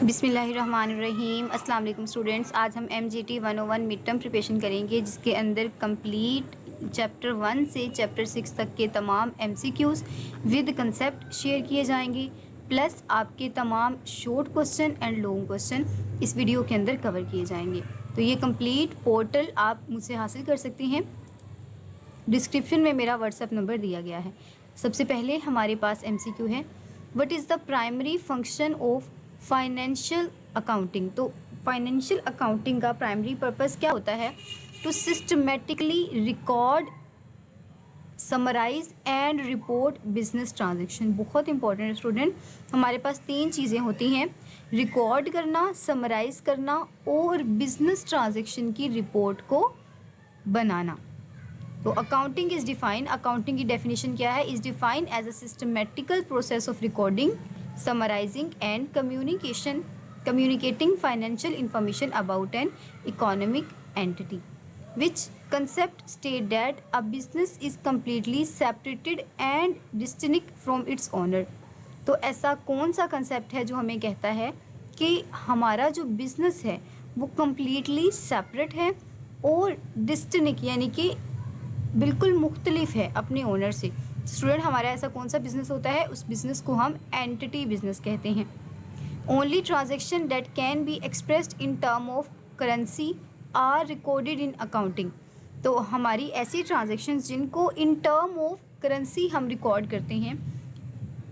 बिस्मिल्लाहिर्रहमानिर्रहीम। अस्सलाम वालेकुम स्टूडेंट्स। आज हम MGT 101 मिड टर्म प्रिपरेशन करेंगे, जिसके अंदर कंप्लीट चैप्टर 1 से चैप्टर 6 तक के तमाम MCQs विद कंसेप्ट शेयर किए जाएंगे, प्लस आपके तमाम short question and long question इस वीडियो के अंदर कवर किए जाएंगे। तो ये कंप्लीट पोर्टल आप मुझसे हासिल कर सकती हैं। डिस्क्रिप्शन में मेरा व्हाट्सएप नंबर दिया गया है। सबसे पहले हमारे पास MCQ है, what is the primary function of financial accounting. तो फाइनेंशियल अकाउंटिंग का प्राइमरी पर्पस क्या होता है? To systematically record, summarise and report business transaction. बहुत इंपॉर्टेंट है स्टूडेंट। हमारे पास 3 चीज़ें होती हैं: रिकॉर्ड करना, समराइज करना और बिजनेस ट्रांजेक्शन की रिपोर्ट को बनाना। तो अकाउंटिंग इज़ डिफाइन, अकाउंटिंग की डेफिनेशन क्या है? Is define as a systematical process of recording, summarising and communicating financial information about an economic entity, which concept state that a business is completely separated and distinct from its owner। तो ऐसा कौन सा concept है जो हमें कहता है कि हमारा जो बिज़नेस है वो कम्प्लीटली सेपरेट है और डिस्टिंक्ट यानी कि बिल्कुल मुख्तलिफ है अपने ओनर से। स्टूडेंट, हमारा ऐसा कौन सा बिज़नेस होता है? उस बिज़नेस को हम एंटिटी बिज़नेस कहते हैं। Only transaction that can be expressed in term of currency are recorded in accounting. तो हमारी ऐसी ट्रांजेक्शन्स जिनको इन टर्म ऑफ करेंसी हम रिकॉर्ड करते हैं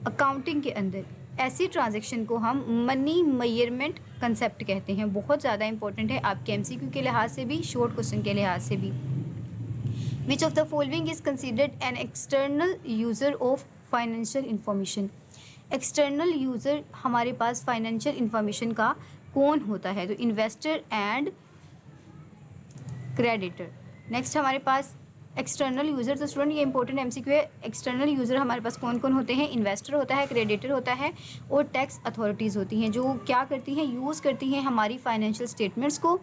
अकाउंटिंग के अंदर, ऐसी ट्रांजेक्शन को हम मनी मेजरमेंट कंसेप्ट कहते हैं। बहुत ज़्यादा इंपॉर्टेंट है आपके MCQ के लिहाज से भी, शॉर्ट क्वेश्चन के लिहाज से भी। Which of the following is considered an external user of financial information? External user हमारे पास फाइनेंशियल इंफॉर्मेशन का कौन होता है? तो इन्वेस्टर एंड क्रेडिटर। नेक्स्ट हमारे पास एक्सटर्नल यूज़र, तो स्टूडेंट ये इंपॉर्टेंट MCQ है। एक्सटर्नल यूज़र हमारे पास कौन कौन होते हैं? इन्वेस्टर होता है, क्रेडिटर होता है और टैक्स अथॉरिटीज़ होती हैं, जो क्या करती हैं? यूज़ करती हैं हमारी फाइनेंशियल स्टेटमेंट्स को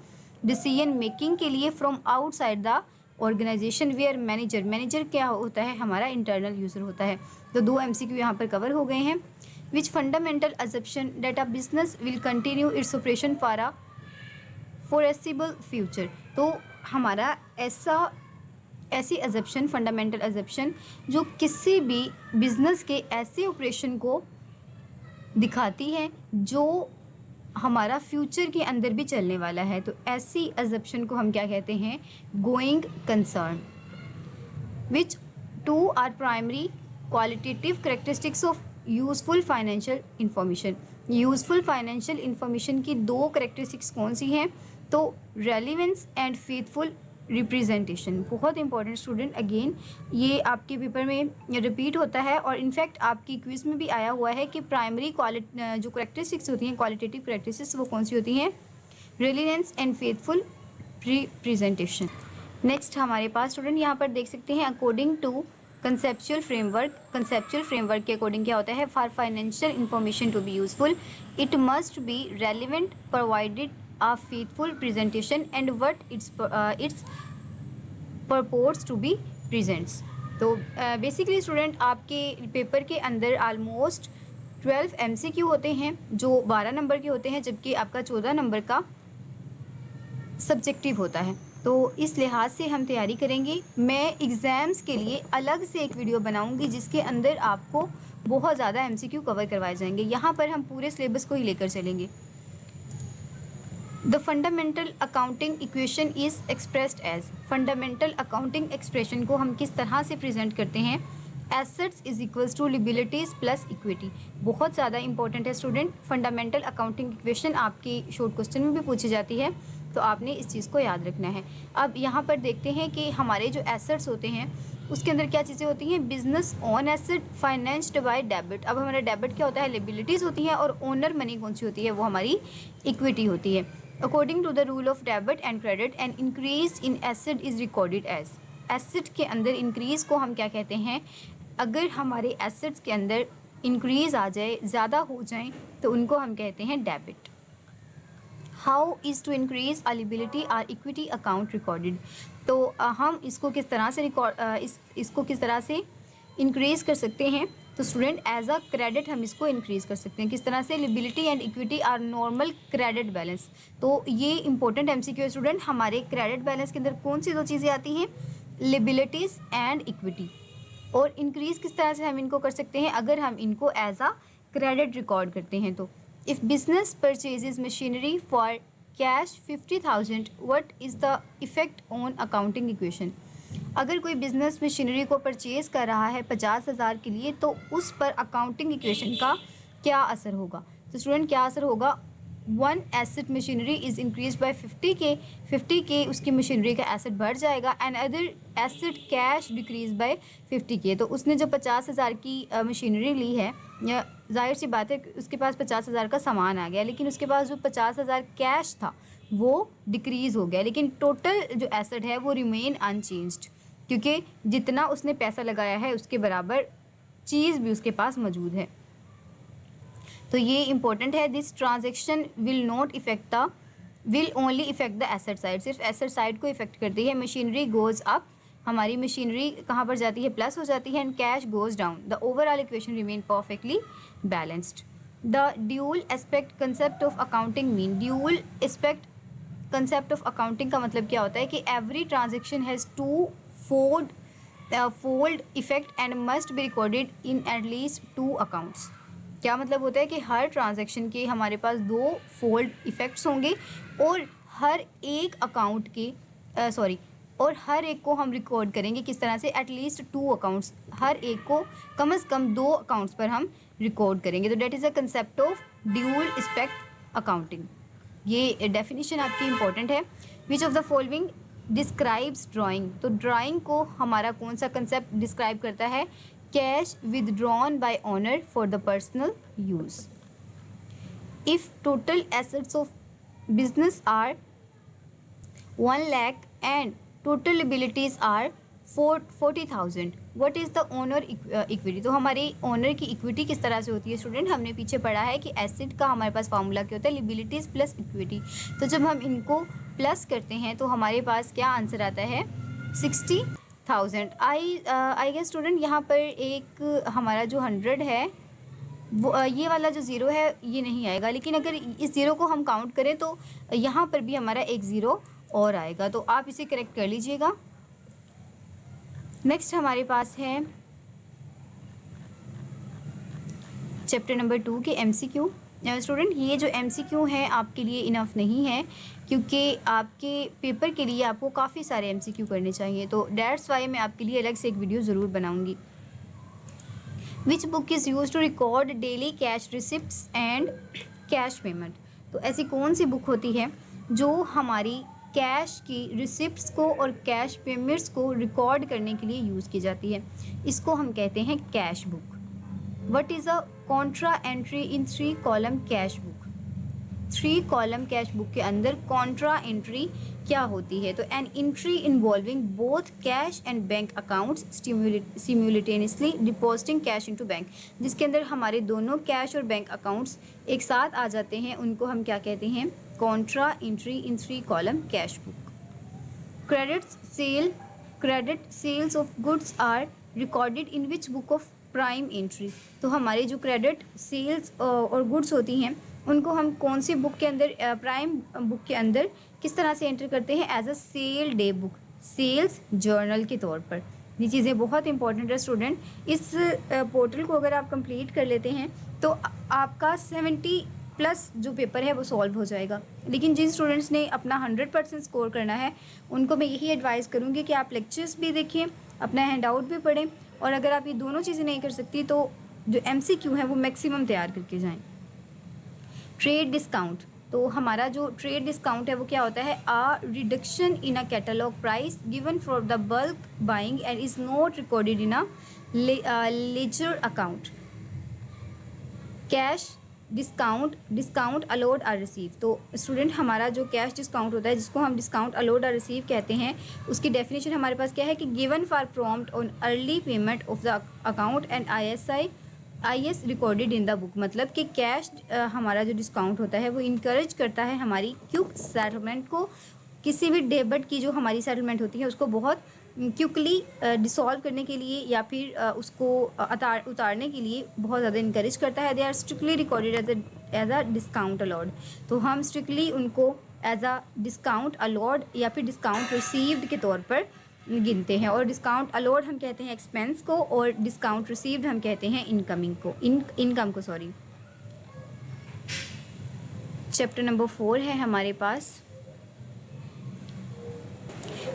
डिसीजन मेकिंग के लिए from outside the organisation. Where manager क्या होता है? हमारा इंटरनल यूज़र होता है। तो 2 MCQ यहाँ पर कवर हो गए हैं। Which fundamental assumption that a business will continue its operation for a foreseeable future. तो हमारा ऐसी अजप्शन, फंडामेंटल अजप्शन जो किसी भी बिजनेस के ऐसे ऑपरेशन को दिखाती है जो हमारा फ्यूचर के अंदर भी चलने वाला है। तो ऐसी अजप्शन को हम क्या कहते हैं? Going concern. Which 2 are primary qualitative characteristics of useful financial information. Useful financial information की 2 करेक्टरिस्टिक्स कौन सी हैं? तो रेलिवेंस एंड फेथफुल रिप्रेजेंटेशन। बहुत इंपॉर्टेंट स्टूडेंट, अगेन ये आपके पेपर में रिपीट होता है और इनफैक्ट आपकी क्विज में भी आया हुआ है कि प्राइमरी जो करेक्टरिस्टिक्स होती हैं, क्वालिटेटिव करेक्टरिस्टिक्स, वो कौन सी होती हैं? Relevance and faithful representation. Next हमारे पास स्टूडेंट यहाँ पर देख सकते हैं, according to conceptual framework. Conceptual framework के अकॉर्डिंग क्या होता है? For financial information to be useful it must be relevant, provided a faithful presentation and what its purports to be presents। तो बेसिकली स्टूडेंट आपके पेपर के अंदर almost 12 MCQ होते हैं जो 12 नंबर के होते हैं, जबकि आपका 14 नंबर का सब्जेक्टिव होता है। तो इस लिहाज से हम तैयारी करेंगे। मैं एग्ज़ाम्स के लिए अलग से एक वीडियो बनाऊंगी जिसके अंदर आपको बहुत ज़्यादा MCQ कवर करवाए जाएंगे। यहाँ पर हम पूरे सिलेबस को ही लेकर चलेंगे। The fundamental accounting equation is expressed as. Fundamental accounting expression को हम किस तरह से प्रेजेंट करते हैं? Assets is equals to liabilities plus equity. बहुत ज़्यादा इंपॉर्टेंट है स्टूडेंट। फंडामेंटल अकाउंटिंग इक्वेशन आपकी शॉर्ट क्वेश्चन में भी पूछी जाती है, तो आपने इस चीज़ को याद रखना है। अब यहाँ पर देखते हैं कि हमारे जो एसेट्स होते हैं उसके अंदर क्या चीज़ें होती हैं? Business on asset financed by debit. अब हमारा डेबिट क्या होता है? लिबिलिटीज़ होती हैं और ओनर मनी कौन सी होती है? वो हमारी इक्विटी होती है। According to the rule of debit and credit an increase in asset is recorded as. Asset के अंदर इंक्रीज़ को हम क्या कहते हैं? अगर हमारे एसेट्स के अंदर इंक्रीज़ आ जाए, ज़्यादा हो जाए, तो उनको हम कहते हैं debit. How is to increase a liability or equity account recorded. तो हम इसको किस तरह से इसको किस तरह से इंक्रीज़ कर सकते हैं? तो स्टूडेंट एज अ क्रेडिट हम इसको इंक्रीज़ कर सकते हैं। किस तरह से? Liability and equity are normal credit balance. तो ये इंपॉर्टेंट MCQ है स्टूडेंट। हमारे क्रेडिट बैलेंस के अंदर कौन सी दो चीज़ें आती हैं? Liabilities and equity. और इंक्रीज़ किस तरह से हम इनको कर सकते हैं? अगर हम इनको एज अ क्रेडिट रिकॉर्ड करते हैं तो if business purchases machinery for cash 50,000 what is the effect on accounting equation. अगर कोई बिजनेस मशीनरी को परचेज़ कर रहा है 50,000 के लिए, तो उस पर अकाउंटिंग इक्वेशन का क्या असर होगा? तो स्टूडेंट क्या असर होगा? One asset machinery is increase by 50K उसकी मशीनरी का एसेट बढ़ जाएगा। And other asset cash decrease by 50K। तो उसने जो 50,000 की मशीनरी ली है, या जाहिर सी बात है उसके पास 50,000 का सामान आ गया, लेकिन उसके पास जो 50,000 कैश था वो डिक्रीज़ हो गया, लेकिन टोटल जो एसेट है वो रिमेन अनचेंज्ड, क्योंकि जितना उसने पैसा लगाया है उसके बराबर चीज़ भी उसके पास मौजूद है। तो ये इंपॉर्टेंट है। This transaction will only affect the asset side. सिर्फ एसेट साइड को इफेक्ट करती है। मशीनरी गोज़ अप, हमारी मशीनरी कहाँ पर जाती है? प्लस हो जाती है। And cash goes down, the overall equation remain perfectly balanced. The dual aspect concept of accounting mean. Dual aspect concept of accounting का मतलब क्या होता है कि every transaction has two fold effect and must be recorded in at least 2 accounts. क्या मतलब होता है कि हर ट्रांजैक्शन के हमारे पास 2 फोल्ड इफ़ेक्ट्स होंगे और हर एक अकाउंट के और हर एक को हम रिकॉर्ड करेंगे। किस तरह से? एटलीस्ट 2 अकाउंट्स, हर एक को कम से कम 2 अकाउंट्स पर हम रिकॉर्ड करेंगे। तो debt is a concept of dual aspect accounting. ये डेफिनेशन आपकी इंपॉर्टेंट है। विच of the following describes drawing. तो ड्राइंग को हमारा कौन सा कंसेप्ट डिस्क्राइब करता है? Cash withdrawn by owner for the personal use. If total assets of business are 1 lakh and total liabilities are 40,000, what is the owner equity? तो हमारे owner की इक्विटी किस तरह से होती है स्टूडेंट? हमने पीछे पढ़ा है कि एसेट का हमारे पास फार्मूला क्या होता है? लिबिलिटीज़ प्लस इक्विटी। तो जब हम इनको प्लस करते हैं तो हमारे पास क्या आंसर आता है? 60,000। आई गेस स्टूडेंट यहाँ पर एक हमारा जो 100 है वो ये वाला जो ज़ीरो है ये नहीं आएगा, लेकिन अगर इस ज़ीरो को हम काउंट करें तो यहाँ पर भी हमारा एक ज़ीरो और आएगा। तो आप इसे करेक्ट कर लीजिएगा। नेक्स्ट हमारे पास है चैप्टर नंबर 2 के MCQ। स्टूडेंट ये जो MCQ है आपके लिए इनफ नहीं है, क्योंकि आपके पेपर के लिए आपको काफ़ी सारे MCQ करने चाहिए। तो डेट्स वाई मैं आपके लिए अलग से एक वीडियो ज़रूर बनाऊंगी। Which book is use to record daily cash receipts and cash payment. तो ऐसी कौन सी बुक होती है जो हमारी कैश की रिसिप्ट्स को और कैश पेमेंट्स को रिकॉर्ड करने के लिए यूज़ की जाती है? इसको हम कहते हैं cash book. What is a contra entry in 3 column cash book. 3 column cash book के अंदर कॉन्ट्रा एंट्री क्या होती है? तो an entry involving both cash and bank accounts simultaneously depositing cash into bank. जिसके अंदर हमारे दोनों कैश और बैंक अकाउंट्स एक साथ आ जाते हैं, उनको हम क्या कहते हैं? Contra entry in 3 column cash book. Credit sales of goods are recorded in which book of prime entry. तो हमारे जो क्रेडिट सेल्स और गुड्स होती हैं उनको हम कौन सी बुक के अंदर, प्राइम बुक के अंदर किस तरह से एंटर करते हैं? As a sale day book, sales journal के तौर पर। ये चीज़ें बहुत इंपॉर्टेंट है स्टूडेंट। इस पोर्टल को अगर आप कंप्लीट कर लेते हैं तो आपका 70+ जो पेपर है वो सॉल्व हो जाएगा। लेकिन जिन स्टूडेंट्स ने अपना 100% स्कोर करना है उनको मैं यही एडवाइस करूँगी कि आप लेक्चर्स भी देखें, अपना हैंडआउट भी पढ़ें, और अगर आप ये दोनों चीज़ें नहीं कर सकती तो जो MCQ है वो मैक्सिमम तैयार करके जाएँ। Trade discount. तो हमारा जो ट्रेड डिस्काउंट है वो क्या होता है? A reduction in a catalogue price given for the bulk buying and is not recorded in a ledger account. Cash discount allowed or received. तो स्टूडेंट हमारा जो कैश डिस्काउंट होता है, जिसको हम डिस्काउंट अलाउड आर रिसीव कहते हैं, उसकी डेफिनेशन हमारे पास क्या है कि given for prompt on early payment of the account and IS recorded in the book. मतलब कि कैश हमारा जो डिस्काउंट होता है वो इनकरेज करता है हमारी क्विक सेटलमेंट को। किसी भी डेबिट की जो हमारी सेटलमेंट होती है उसको बहुत क्विकली डिसॉल्व करने के लिए या फिर उसको उतारने के लिए बहुत ज़्यादा इनकरेज करता है। They are strictly recorded as a discount allowed, तो हम स्ट्रिक्टली उनको एज अ डिस्काउंट अलॉड या फिर डिस्काउंट रिसीव्ड के तौर पर गिनते हैं। और डिस्काउंट अलॉड हम कहते हैं एक्सपेंस को, और डिस्काउंट रिसीव्ड हम कहते हैं इनकम को सॉरी। चैप्टर नंबर 4 है हमारे पास,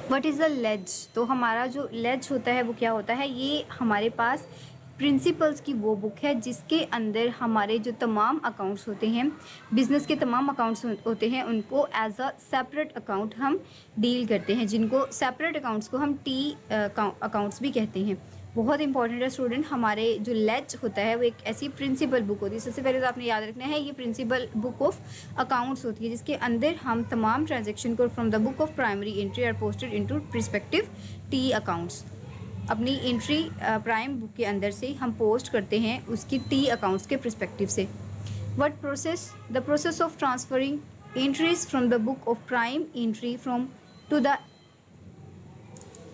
व्हाट इज़ द लेज। तो हमारा जो लेज होता है वो क्या होता है, ये हमारे पास प्रिंसिपल्स की वो बुक है जिसके अंदर हमारे जो तमाम अकाउंट्स होते हैं, बिज़नेस के तमाम अकाउंट्स होते हैं, उनको एज अ सेपरेट अकाउंट हम डील करते हैं, जिनको सेपरेट अकाउंट्स को हम टी अकाउंट्स भी कहते हैं। बहुत इंपॉर्टेंट है स्टूडेंट, हमारे जो लेज होता है वो एक ऐसी प्रिंसिपल बुक होती है। सबसे पहले तो आपने याद रखना है ये प्रिंसिपल बुक ऑफ अकाउंट्स होती है, जिसके अंदर हम तमाम ट्रांजेक्शन को from the book of primary entry are posted into respective T accounts. अपनी एंट्री प्राइम बुक के अंदर से हम पोस्ट करते हैं उसकी टी अकाउंट्स के परस्पेक्टिव से। What process, the process of transferring entries from the book of prime entry from to the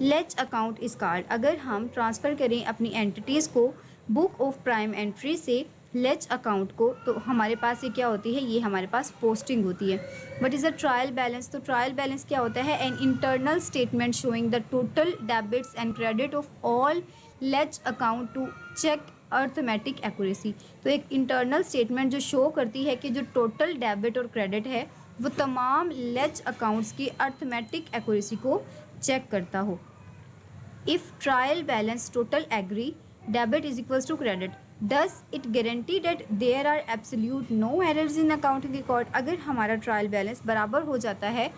ledger account is called. अगर हम ट्रांसफ़र करें अपनी एंटिटीज़ को बुक ऑफ प्राइम एंट्री से लेज अकाउंट को, तो हमारे पास ये क्या होती है, ये हमारे पास पोस्टिंग होती है। What is a trial balance, तो ट्रायल बैलेंस क्या होता है, an internal statement showing the total debits and credit of all ledger account to check arithmetic accuracy. तो एक इंटरनल स्टेटमेंट जो शो करती है कि जो टोटल डेबिट और क्रेडिट है वो तमाम लेज अकाउंट्स की अर्थमेटिक एक्यूरेसी को चेक करता हो। If trial balance total agree debit is equals to credit, does it guarantee that there are absolute no errors in accounting record. अगर हमारा ट्रायल बैलेंस बराबर हो जाता है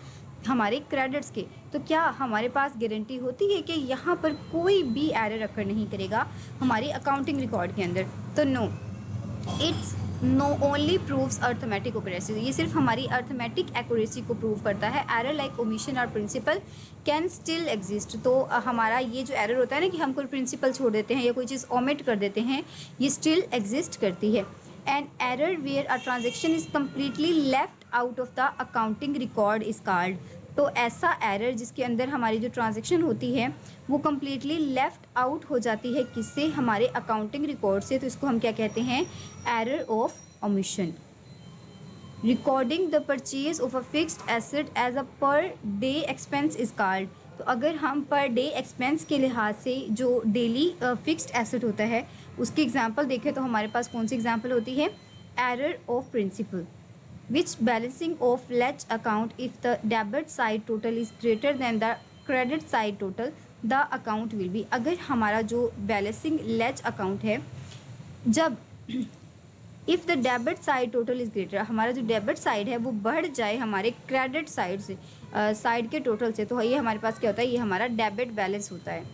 हमारे क्रेडिट्स के, तो क्या हमारे पास गारंटी होती है कि यहाँ पर कोई भी एरर अकर नहीं करेगा हमारी अकाउंटिंग रिकॉर्ड के अंदर? तो no, it's no only proves arithmetic accuracy, ये सिर्फ हमारी अर्थमेटिक एक्यूरेसी को प्रूव करता है। एरर लाइक ओमिशन और प्रिंसिपल कैन स्टिल एग्जिस्ट। तो हमारा ये जो एरर होता है ना कि हम कोई प्रिंसिपल छोड़ देते हैं या कोई चीज़ ओमिट कर देते हैं, ये स्टिल एग्जिस्ट करती है। An error where a transaction is completely left out of the accounting record is called. तो ऐसा एरर जिसके अंदर हमारी जो ट्रांजेक्शन होती है वो कम्प्लीटली लेफ़्ट आउट हो जाती है किससे, हमारे अकाउंटिंग रिकॉर्ड से, तो इसको हम क्या कहते हैं, error of omission. Recording the purchase of a fixed asset as a per day expense is called. तो अगर हम पर डे एक्सपेंस के लिहाज से जो डेली फिक्स्ड एसेट होता है उसकी एग्जांपल देखें तो हमारे पास कौन सी एग्जांपल होती है, error of principle. Which balancing of ledge account if the debit side total is greater than the credit side total, the account will be। अगर हमारा जो बैलेंसिंग लेज अकाउंट है, जब if the debit side total is greater, हमारा जो debit side है वो बढ़ जाए हमारे क्रेडिट साइड से, साइड के टोटल से, तो ये हमारे पास क्या होता है, ये हमारा डेबिट बैलेंस होता है।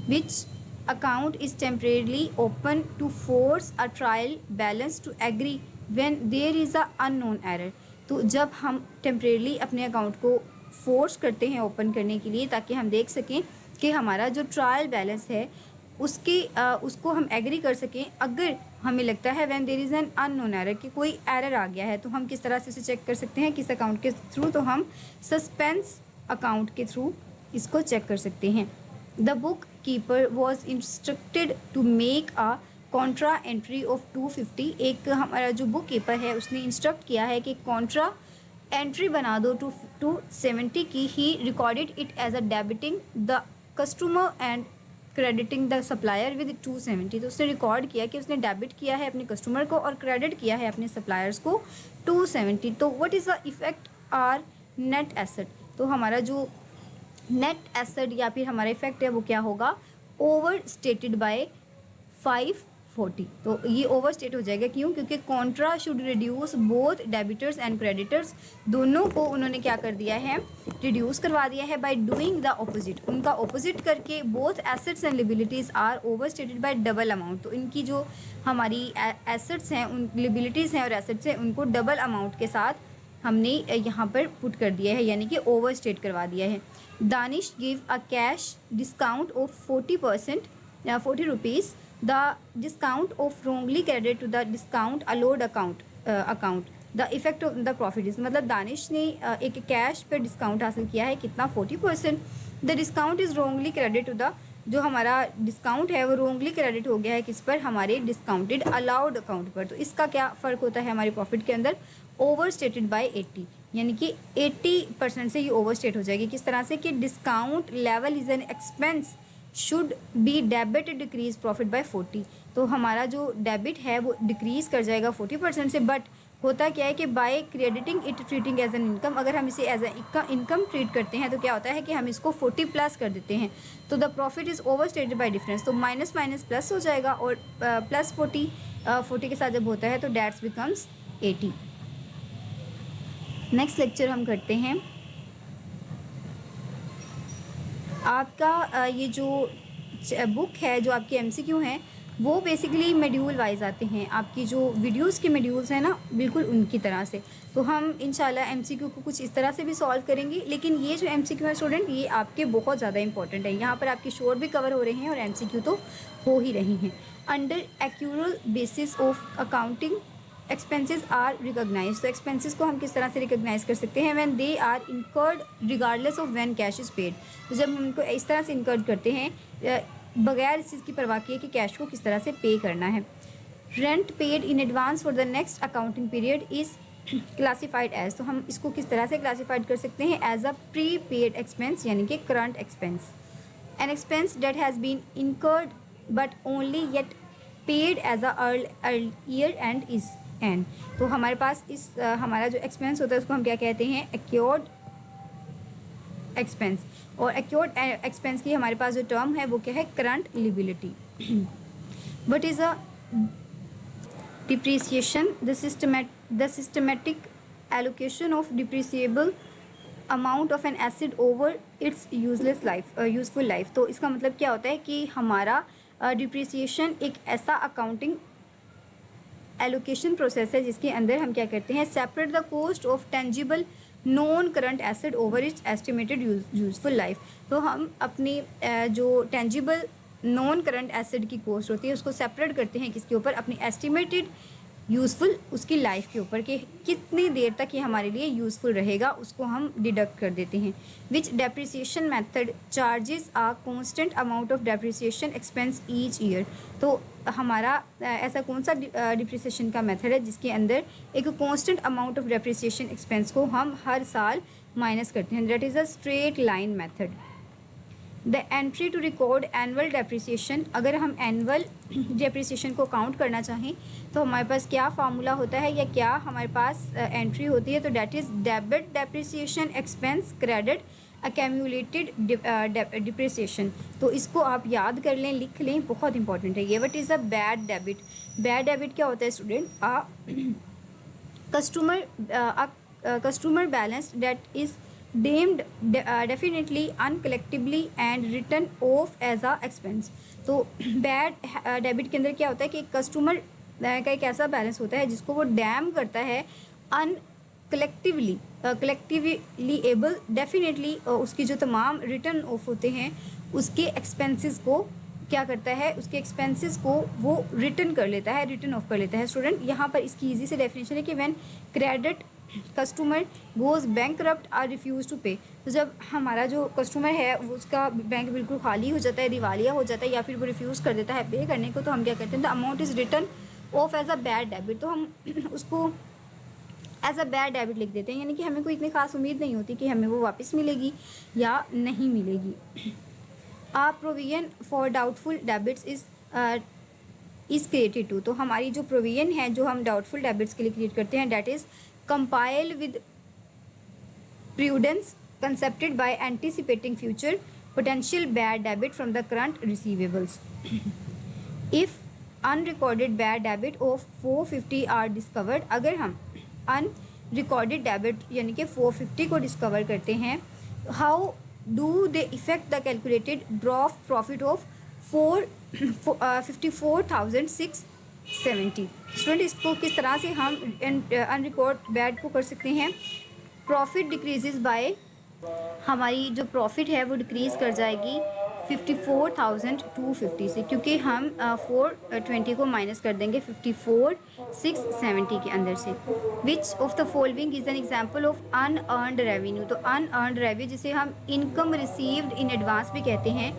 Which account is temporarily open to force a trial balance to agree when there is a unknown error. तो जब हम टेम्परेरली अपने अकाउंट को फोर्स करते हैं ओपन करने के लिए ताकि हम देख सकें कि हमारा जो ट्रायल बैलेंस है उसको हम एग्री कर सकें, अगर हमें लगता है when there is an unknown error कि कोई एरर आ गया है, तो हम किस तरह से उसे चेक कर सकते हैं, किस अकाउंट के थ्रू, तो हम सस्पेंस अकाउंट के थ्रू इसको चेक कर सकते हैं। The book keeper was instructed to make a contra entry of 250। एक हमारा जो बुक कीपर है उसने इंस्ट्रक्ट किया है कि कॉन्ट्रा एंट्री बना दो 270 की। He recorded it as a debiting the customer and crediting the supplier with 270। तो उसने रिकॉर्ड किया कि उसने डेबिट किया है अपने कस्टमर को और क्रेडिट किया है अपने सप्लायर्स को 270। तो what is the effect are net asset. तो हमारा जो नेट एसेट या फिर हमारा इफेक्ट है वो क्या होगा, ओवर स्टेटेड बाय 540। तो ये ओवर स्टेट हो जाएगा, क्यों, क्योंकि Contra should reduce both debtors and creditors, दोनों को उन्होंने क्या कर दिया है, रिड्यूस करवा दिया है बाय डूइंग द ऑपोजिट, उनका ऑपोजिट करके। Both assets and liabilities are overstated by double amount. तो इनकी जो हमारी एसेट्स हैं, उन लिबिलिटीज़ हैं और एसेट्स हैं, उनको डबल अमाउंट के साथ हमने यहाँ पर पुट कर दिया है, यानी कि ओवर स्टेट करवा दिया है। Danish give a cash discount of 40% या 40 rupees. The discount of wrongly credit to the discount allowed account the effect of the profit is, मतलब दानिश ने एक कैश पर डिस्काउंट हासिल किया है, कितना, 40%, the discount is wrongly credit to the, जो हमारा डिस्काउंट है वो रोंगली क्रेडिट हो गया है किस पर, हमारे डिस्काउंटेड अलाउड अकाउंट पर। तो इसका क्या फ़र्क होता है हमारे प्रॉफिट के अंदर, ओवर स्टेटेड बाई 80, यानी कि 80% से ये ओवर स्टेट हो जाएगी। किस तरह से कि discount level is an expense should be debit decrease profit by 40। तो हमारा जो डेबिट है वो डिक्रीज कर जाएगा 40% से, बट होता क्या है कि by crediting it treating as an income, अगर हम इसे एज ए इनकम ट्रीट करते हैं तो क्या होता है कि हम इसको 40 प्लस कर देते हैं, तो the profit is over stated by difference, तो माइनस माइनस प्लस हो जाएगा और प्लस 40 के साथ जब होता है तो डेट्स बिकम्स 80। नेक्स्ट लेक्चर हम करते हैं आपका ये जो बुक है, जो आपके MCQ हैं वो बेसिकली मॉड्यूल वाइज आते हैं, आपकी जो वीडियोस के मॉड्यूल्स हैं ना बिल्कुल उनकी तरह से। तो हम इंशाल्लाह MCQ को कुछ इस तरह से भी सॉल्व करेंगे, लेकिन ये जो MCQ है स्टूडेंट ये आपके बहुत ज़्यादा इंपॉर्टेंट है। यहाँ पर आपके शोर भी कवर हो रहे हैं और MCQ तो हो ही रही हैं। Under accrual basis of accounting expenses are recognise, तो एक्सपेंसेस को हम किस तरह से रिकॉग्नाइज कर सकते हैं, when they are incurred regardless of when cash is paid. तो जब हम उनको इस तरह से इनकर्ड करते हैं बगैर इस चीज़ की परवाह किए कि कैश को किस तरह से पे करना है। Rent paid in advance for the next accounting period is classified as, तो हम इसको किस तरह से क्लासिफाइड कर सकते हैं, as a prepaid expense यानी कि current expense. An expense that has been incurred but only yet paid as a year end is end. तो हमारे पास इस हमारा जो एक्सपेंस होता है उसको हम क्या कहते हैं, एक्योर्ड एक्सपेंस, और एक्योर्ड एक्सपेंस की हमारे पास जो टर्म है वो क्या है, current liability. What is a depreciation, the systematic allocation of depreciable amount of an asset over its useful life. तो इसका मतलब क्या होता है कि हमारा डिप्रिसिएशन एक ऐसा अकाउंटिंग एलोकेशन प्रोसेस है जिसके अंदर हम क्या करते हैं, separate the cost of tangible non current asset over it's estimated useful life. तो हम अपनी जो टेंजिबल नॉन करंट एसेट की कॉस्ट होती है उसको सेपरेट करते हैं किसके ऊपर, अपनी एस्टिमेटेड यूज़फुल उसकी लाइफ के ऊपर, कि कितनी देर तक ये हमारे लिए यूज़फुल रहेगा उसको हम डिडक्ट कर देते हैं। Which depreciation method charges a constant amount of depreciation expense each year. तो हमारा ऐसा कौन सा डिप्रिसिएशन का मेथड है जिसके अंदर एक constant amount of depreciation expense को हम हर साल माइनस करते हैं, that is a straight line method. The entry to record annual depreciation, अगर हम एनुअल डेप्रिसिएशन को काउंट करना चाहें तो हमारे पास क्या फार्मूला होता है या क्या हमारे पास एंट्री होती है, तो debt is debit depreciation expense credit accumulated depreciation. तो इसको आप याद कर लें, लिख लें, बहुत इंपॉर्टेंट है ये। What is a bad debit, bad debit क्या होता है student, customer balance that is deemed definitely uncollectibly and written off as a expense। तो बैड डेबिट के अंदर क्या होता है कि कस्टमर का एक ऐसा बैलेंस होता है जिसको वो डैम करता है कलेक्टिवली एबल डेफिनेटली, उसकी जो तमाम रिटर्न ऑफ होते हैं उसके एक्सपेंसेस को क्या करता है, उसके एक्सपेंसेस को वो रिटर्न कर लेता है, रिटर्न ऑफ कर लेता है। स्टूडेंट यहाँ पर इसकी ईजी से डेफिनेशन है कि when credit customer goes bankrupt or refuse to pay. तो जब हमारा जो कस्टमर है वो उसका बैंक बिल्कुल खाली हो जाता है, दिवालिया हो जाता है या फिर वो रिफ्यूज़ कर देता है पे करने को, तो हम क्या करते हैं, the amount is return of as a bad debit. तो हम उसको एज अ बैड डेबिट लिख देते हैं, यानी कि हमें कोई इतनी खास उम्मीद नहीं होती कि हमें वो वापस मिलेगी या नहीं मिलेगी। A provision for doubtful debits is created to, तो हमारी जो प्रोविजन है जो हम डाउटफुल डेबिट्स के लिए क्रिएट करते हैं that is compile with prudence concepted by anticipating future potential bad debit from the current receivables। if unrecorded bad debit of 450 are discovered, अगर हम unrecorded debit यानी कि 450 को डिस्कवर करते हैं, how do they affect the calculated gross profit of 54,670। Student इसको किस तरह से हम अनरिकॉर्ड बैड को कर सकते हैं, प्रॉफिट डिक्रीजेज बाय, हमारी जो प्रॉफिट है वो डिक्रीज़ कर जाएगी 54,250 से, क्योंकि हम 420 को माइनस कर देंगे 54,670 के अंदर से। Which of the following is an example of unearned revenue. तो अनअर्नड रेवेन्यू जिसे हम इनकम रिसीव्ड इन एडवांस भी कहते हैं,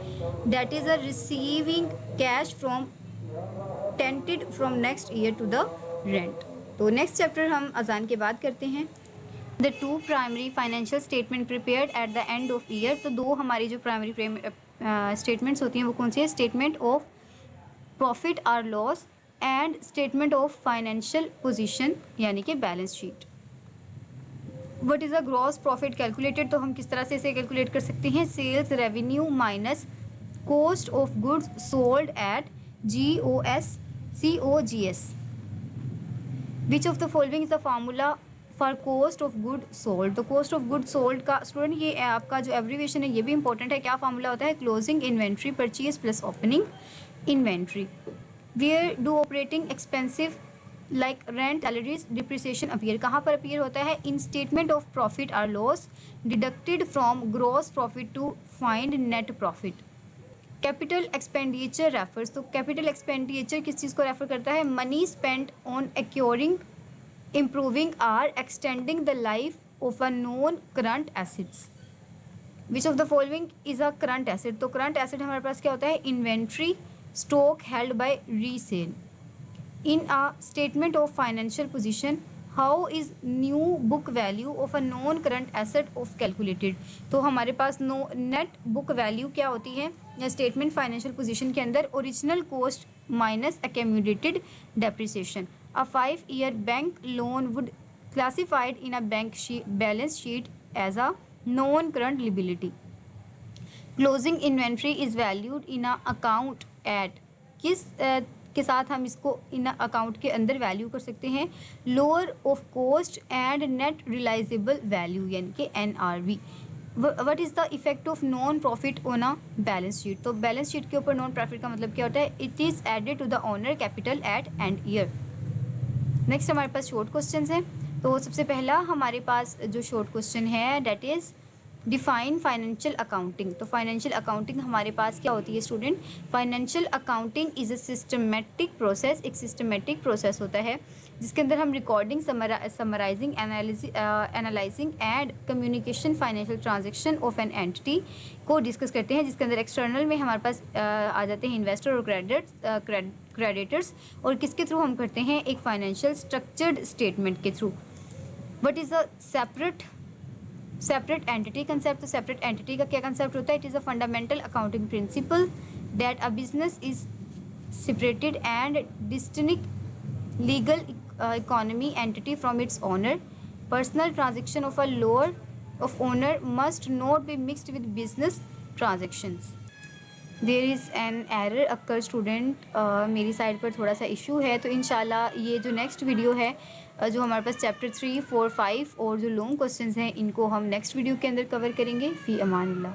that is a receiving cash from tenant from next year to the rent. तो नेक्स्ट चैप्टर हम अजान के बाद करते हैं। The two primary financial statement prepared at the end of year. तो दो हमारी जो प्राइमरी स्टेटमेंट्स होती हैं वो कौन सी है? स्टेटमेंट ऑफ प्रॉफिट और loss and statement of financial position, यानी कि balance sheet. What is a gross profit calculated? तो हम किस तरह से इसे कैलकुलेट कर सकते हैं? Sales revenue minus cost of goods sold at COGS। Which of the following is the formula for cost of good sold? तो कॉस्ट ऑफ गुड सोल्ड का स्टूडेंट ये आपका जो एब्रीविएशन है ये भी इंपॉर्टेंट है। क्या फार्मूला होता है? Closing inventory purchase plus opening inventory. Where do operating expensive like rent, salaries, depreciation appear? कहाँ पर अपीयर होता है? इन स्टेटमेंट ऑफ प्रॉफिट और loss deducted from gross profit to find net profit. Capital expenditure refers. तो capital expenditure किस चीज़ को refer करता है? Money spent on acquiring, improving or extending the life of a known current assets. Which of the following is a current asset? तो current asset हमारे पास क्या होता है? Inventory, stock held by resale. In a statement of financial position, how is new book value of a non current asset of calculated? तो हमारे पास net book value क्या होती है या statement financial position के अंदर? Original cost minus accumulated depreciation. A 5-year bank loan would classified in a balance sheet as a non-current liability. Closing inventory is valued in a account at किस के साथ हम इसको इन अकाउंट के अंदर value कर सकते हैं? Lower of cost and net realisable value, यानी कि NRV। What is the effect of non profit on a balance sheet? तो बैलेंस शीट के ऊपर नॉन प्रॉफिट का मतलब क्या होता है? It is added to the owner capital at end year. Next हमारे पास शॉर्ट क्वेश्चंस हैं। तो सबसे पहला हमारे पास जो शॉर्ट क्वेश्चन है that is define financial accounting. तो फाइनेंशियल अकाउंटिंग हमारे पास क्या होती है student? Financial accounting is a systematic process. एक सिस्टमेटिक प्रोसेस होता है जिसके अंदर हम recording, summarising, analysing and communication financial transaction of an entity को डिस्कस करते हैं, जिसके अंदर एक्सटर्नल में हमारे पास आ जाते हैं इन्वेस्टर और क्रेडिटर्स, और किसके थ्रू हम करते हैं? एक फाइनेंशियल स्ट्रक्चर्ड स्टेटमेंट के through. What is a separate entity concept? तो सेपरेट एंटिटी का क्या कंसेप्ट होता है? It is a fundamental accounting principle that a business is separated and distinct legal economy entity from its owner. Personal transaction of a lower of owner must not be mixed with business transactions. There is an error occur student, मेरी side पर थोड़ा सा issue है। तो इंशाल्लाह ये जो next video है जो हमारे पास चैप्टर 3, 4, 5 और जो लॉन्ग क्वेश्चंस हैं इनको हम नेक्स्ट वीडियो के अंदर कवर करेंगे। फ़ी अमान अल्लाह।